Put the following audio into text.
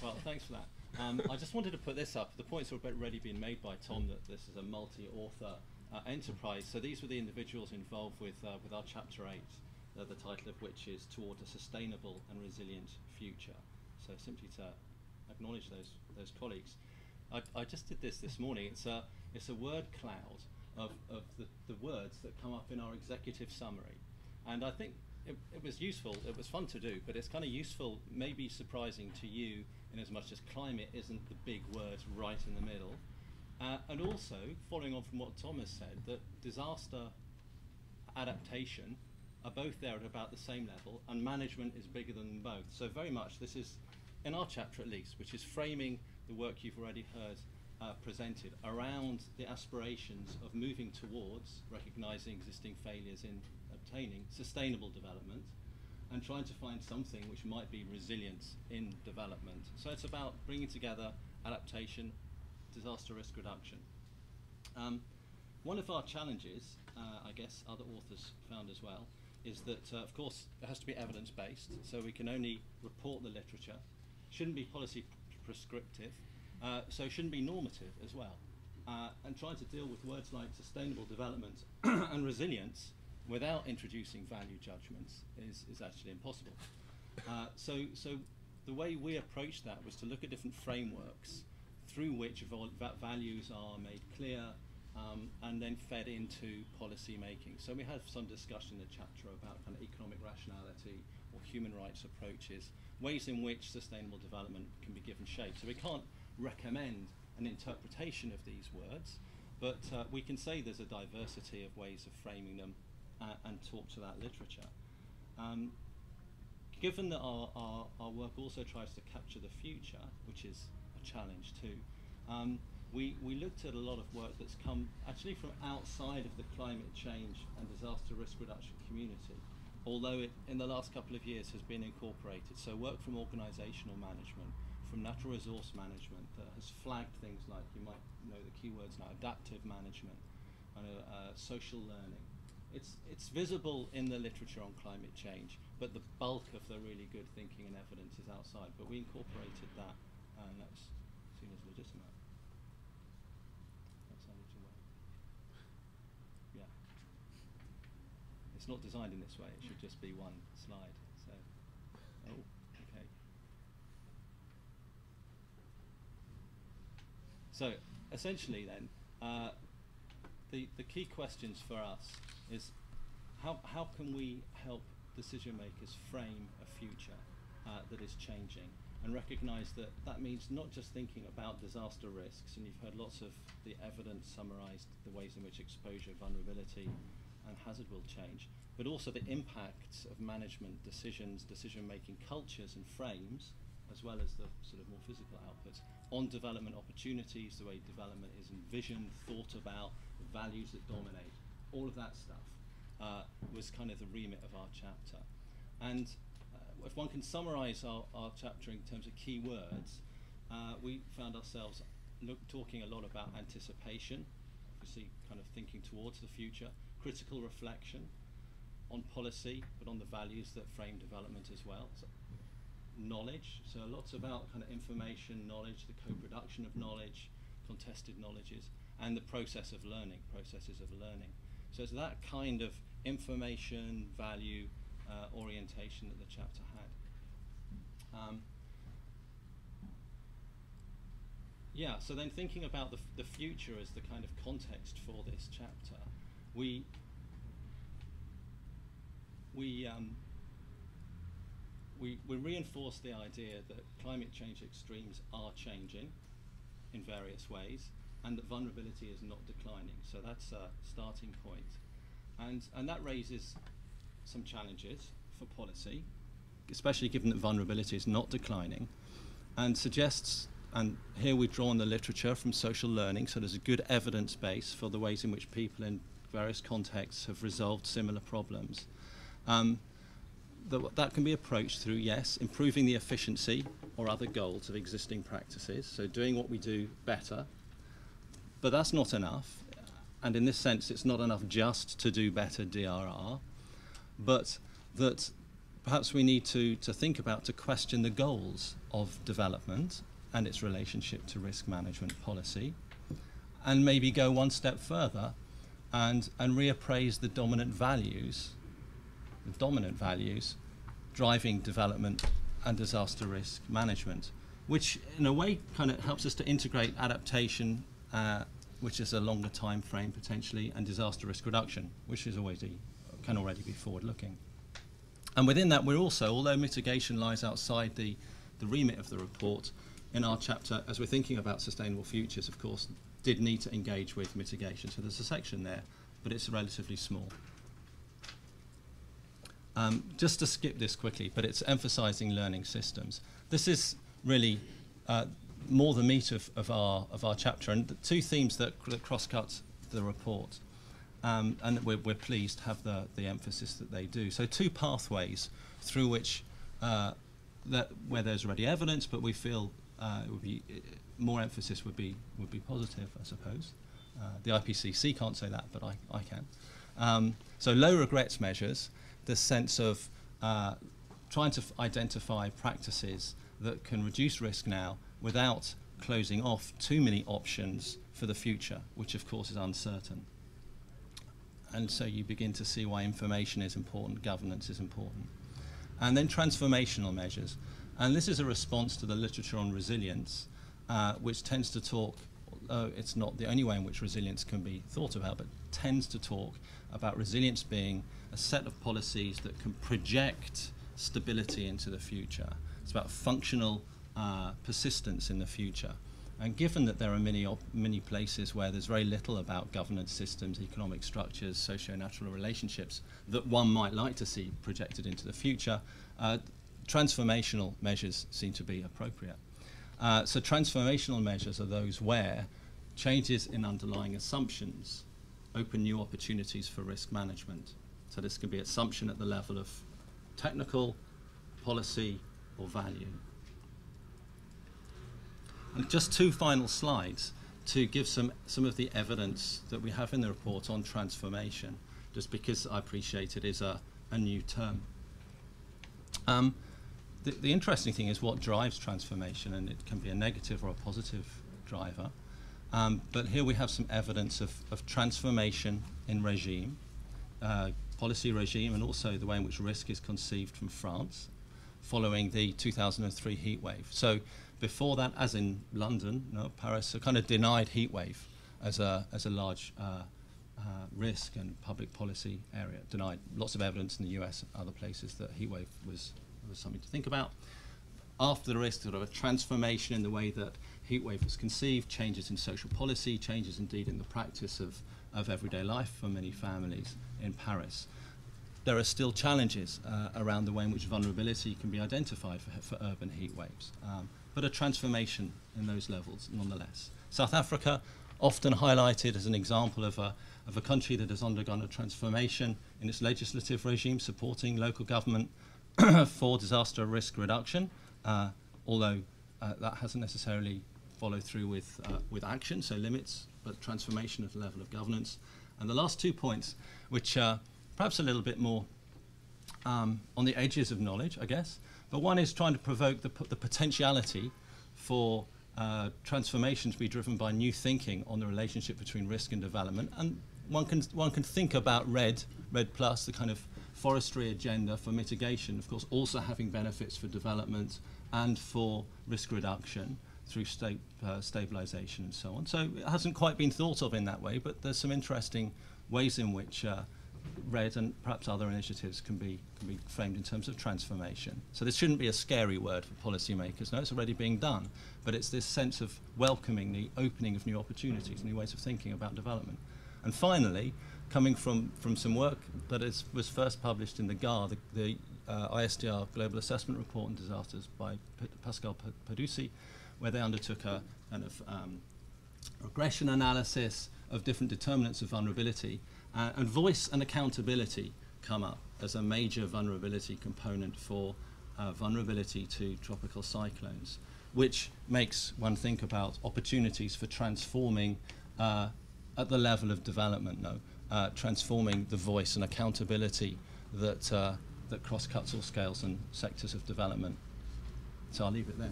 Well, thanks for that. I just wanted to put this up. The points have already been made by Tom that this is a multi-author enterprise. So these were the individuals involved with our Chapter 8, the title of which is Toward a Sustainable and Resilient Future. So simply to acknowledge those colleagues. I just did this morning. It's a word cloud of the words that come up in our executive summary. And I think it was useful, it was fun to do, but it's kind of useful, maybe surprising to you in as much as climate isn't the big word right in the middle. And also, following on from what Tom has said, that disaster, adaptation are both there at about the same level, and management is bigger than them both. So very much this is, in our chapter at least, which is framing the work you've already heard presented around the aspirations of moving towards recognising existing failures in obtaining sustainable development and trying to find something which might be resilience in development. So it's about bringing together adaptation, disaster risk reduction. One of our challenges, I guess other authors found as well, is that of course it has to be evidence-based, so we can only report the literature, shouldn't be policy prescriptive, so shouldn't be normative as well. And trying to deal with words like sustainable development and resilience without introducing value judgments is actually impossible. So the way we approached that was to look at different frameworks through which values are made clear and then fed into policy making. So we had some discussion in the chapter about kind of economic rationality or human rights approaches, ways in which sustainable development can be given shape. So we can't recommend an interpretation of these words, but we can say there's a diversity of ways of framing them and talk to that literature. Given that our work also tries to capture the future, which is a challenge too, we looked at a lot of work that's come actually from outside of the climate change and disaster risk reduction community, although it in the last couple of years has been incorporated. So work from organisational management, from natural resource management that has flagged things like, you might know the keywords now, adaptive management, social learning. It's visible in the literature on climate change, but the bulk of the really good thinking and evidence is outside. But we incorporated that, and that's seen as legitimate. That sounded too well. Yeah. It's not designed in this way. It should just be one slide. So, oh, okay. So essentially then, the key questions for us is how can we help decision makers frame a future that is changing and recognise that that means not just thinking about disaster risks, and you've heard lots of the evidence summarised, the ways in which exposure, vulnerability and hazard will change, but also the impacts of management decisions, decision-making cultures and frames, as well as the sort of more physical outputs, on development opportunities, the way development is envisioned, thought about, the values that dominate, all of that stuff was kind of the remit of our chapter. And if one can summarise our chapter in terms of key words, we found ourselves talking a lot about anticipation, obviously kind of thinking towards the future, critical reflection on policy, but on the values that frame development as well. So, knowledge, so lots about kind of information, knowledge, the co-production of knowledge, contested knowledges, and the processes of learning. So it's that kind of information, value, orientation that the chapter had. Yeah, so then thinking about the future as the kind of context for this chapter, we reinforce the idea that climate change extremes are changing in various ways, and that vulnerability is not declining. So that's a starting point. And that raises some challenges for policy, especially given that vulnerability is not declining, and suggests, and here we draw on the literature from social learning, so there's a good evidence base for the ways in which people in various contexts have resolved similar problems. That can be approached through, yes, improving the efficiency or other goals of existing practices, so doing what we do better, but that's not enough. And in this sense, it's not enough just to do better DRR, but that perhaps we need to think about, to question the goals of development and its relationship to risk management policy, and maybe go one step further and reappraise the dominant values driving development and disaster risk management, which in a way kind of helps us to integrate adaptation, which is a longer time frame potentially, and disaster risk reduction, which is can already be forward-looking. And within that, we're also, although mitigation lies outside the remit of the report, in our chapter, as we're thinking about sustainable futures, of course, did need to engage with mitigation. So there's a section there, but it's relatively small. Just to skip this quickly, but it's emphasizing learning systems. This is really more the meat of our chapter, and the two themes that cross-cut the report. And we're pleased to have the emphasis that they do. So two pathways through which, where there's already evidence, but we feel it would be more emphasis would be positive, I suppose. The IPCC can't say that, but I can. So low regrets measures, the sense of trying to identify practices that can reduce risk now without closing off too many options for the future, which of course is uncertain. And so you begin to see why information is important, governance is important. And then transformational measures. And this is a response to the literature on resilience, which tends to talk, it's not the only way in which resilience can be thought about, but tends to talk about resilience being a set of policies that can project stability into the future. It's about functional persistence in the future. And given that there are many places where there's very little about governance systems, economic structures, socio-natural relationships that one might like to see projected into the future, transformational measures seem to be appropriate. So transformational measures are those where changes in underlying assumptions open new opportunities for risk management. So this can be assumption at the level of technical, policy, or value. And just two final slides to give some of the evidence that we have in the report on transformation, just because I appreciate it is a new term. The interesting thing is what drives transformation, and it can be a negative or a positive driver. But here we have some evidence of transformation in regime, policy regime, and also the way in which risk is conceived from France following the 2003 heat wave. So before that, as in London, Paris, a kind of denied heat wave as a large risk and public policy area. Denied. Lots of evidence in the US and other places that heat wave was something to think about. After the risk, sort of a transformation in the way that heat wave was conceived, changes in social policy, changes indeed in the practice of everyday life for many families in Paris. There are still challenges around the way in which vulnerability can be identified for urban heat waves, but a transformation in those levels nonetheless. South Africa, often highlighted as an example of a country that has undergone a transformation in its legislative regime, supporting local government for disaster risk reduction, although that hasn't necessarily followed through with action, so limits, but transformation at the level of governance. And the last 2 points, which are perhaps a little bit more on the edges of knowledge, I guess, but one is trying to provoke the potentiality for transformation to be driven by new thinking on the relationship between risk and development. And one can think about RED Plus, the kind of forestry agenda for mitigation, of course, also having benefits for development and for risk reduction through stabilization and so on. So it hasn't quite been thought of in that way, but there's some interesting ways in which RED and perhaps other initiatives can be framed in terms of transformation. So this shouldn't be a scary word for policymakers. No, it's already being done, but it's this sense of welcoming the opening of new opportunities, new ways of thinking about development. And finally, coming from some work that was first published in the GAR, the ISDR Global Assessment Report on Disasters by Pascal Paducci, where they undertook a kind of regression analysis of different determinants of vulnerability, and voice and accountability come up as a major vulnerability component for vulnerability to tropical cyclones, which makes one think about opportunities for transforming at the level of development, transforming the voice and accountability that that cross-cuts all scales and sectors of development. So I'll leave it there.